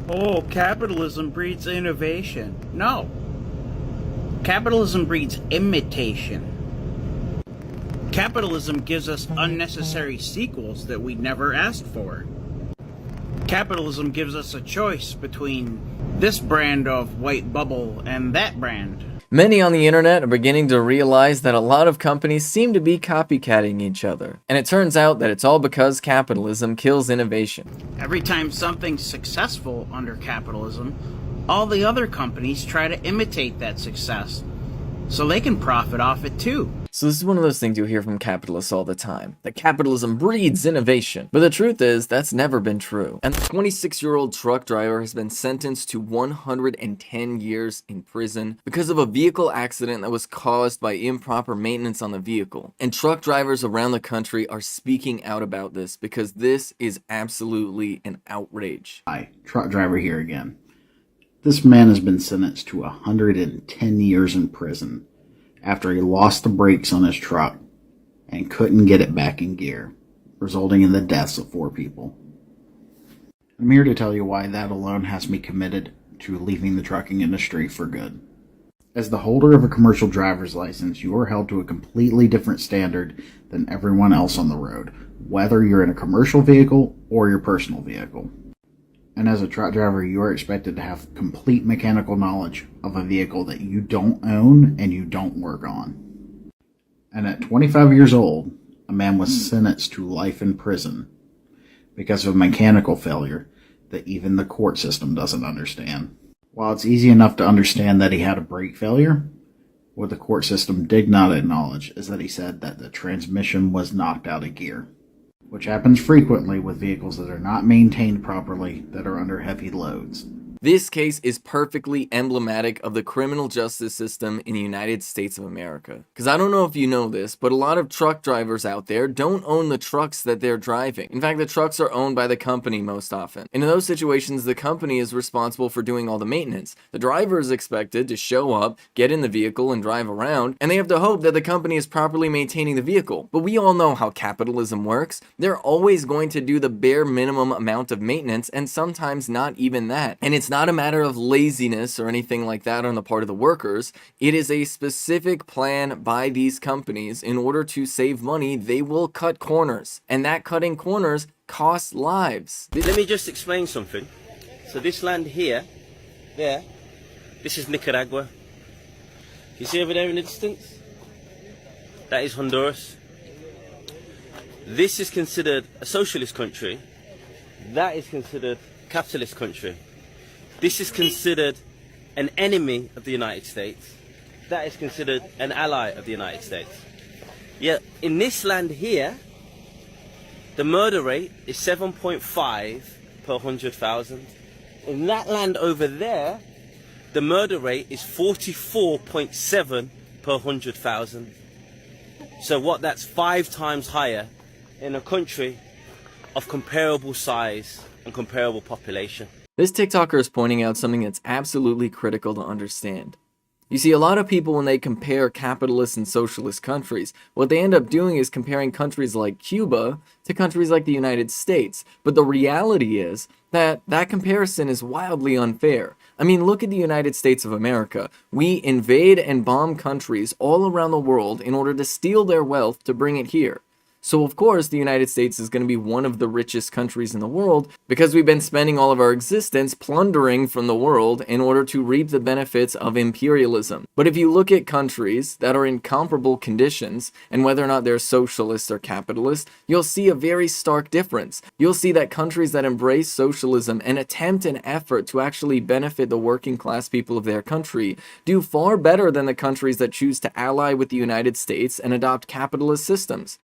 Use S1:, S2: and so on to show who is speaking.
S1: Oh, capitalism breeds innovation. No. Capitalism breeds imitation. Capitalism gives us unnecessary sequels that we never asked for. Capitalism gives us a choice between this brand of white bubble and that brand.
S2: Many on the internet are beginning to realize that a lot of companies seem to be copycatting each other. And it turns out that it's all because capitalism kills innovation.
S1: Every time something's successful under capitalism, all the other companies try to imitate that success so they can profit off it too.
S2: So this is one of those things you hear from capitalists all the time, that capitalism breeds innovation. But the truth is, that's never been true. And the 26-year-old truck driver has been sentenced to 110 years in prison because of a vehicle accident that was caused by improper maintenance on the vehicle. And truck drivers around the country are speaking out about this because this is absolutely an outrage.
S3: Hi, truck driver here again. This man has been sentenced to 110 years in prison after he lost the brakes on his truck and couldn't get it back in gear, resulting in the deaths of 4 people. I'm here to tell you why that alone has me committed to leaving the trucking industry for good. As the holder of a commercial driver's license, you are held to a completely different standard than everyone else on the road, whether you're in a commercial vehicle or your personal vehicle. And as a truck driver, you are expected to have complete mechanical knowledge of a vehicle that you don't own and you don't work on. And at 25 years old, a man was sentenced to life in prison because of a mechanical failure that even the court system doesn't understand. While it's easy enough to understand that he had a brake failure, what the court system did not acknowledge is that he said that the transmission was knocked out of gear, which happens frequently with vehicles that are not maintained properly that are under heavy loads.
S2: This case is perfectly emblematic of the criminal justice system in the United States of America. Because I don't know if you know this, but a lot of truck drivers out there don't own the trucks that they're driving. In fact, the trucks are owned by the company most often. And in those situations, the company is responsible for doing all the maintenance. The driver is expected to show up, get in the vehicle, and drive around, and they have to hope that the company is properly maintaining the vehicle. But we all know how capitalism works. They're always going to do the bare minimum amount of maintenance, and sometimes not even that. And it's not a matter of laziness or anything like that on the part of the workers. It is a specific plan by these companies. In order to save money, they will cut corners, and that cutting corners costs lives.
S4: Let me just explain something. So this land here, there, this is Nicaragua. You see over there in the distance? That is Honduras. This is considered a socialist country. That is considered a capitalist country. This is considered an enemy of the United States. That is considered an ally of the United States. Yet in this land here, the murder rate is 7.5 per 100,000. In that land over there, the murder rate is 44.7 per 100,000. So what, that's 5 times higher in a country of comparable size and comparable population.
S2: This TikToker is pointing out something that's absolutely critical to understand. You see, a lot of people, when they compare capitalist and socialist countries, what they end up doing is comparing countries like Cuba to countries like the United States. But the reality is that that comparison is wildly unfair. I mean, look at the United States of America. We invade and bomb countries all around the world in order to steal their wealth to bring it here. So of course the United States is going to be one of the richest countries in the world because we've been spending all of our existence plundering from the world in order to reap the benefits of imperialism. But if you look at countries that are in comparable conditions, and whether or not they're socialist or capitalist, you'll see a very stark difference. You'll see that countries that embrace socialism and attempt an effort to actually benefit the working class people of their country do far better than the countries that choose to ally with the United States and adopt capitalist systems.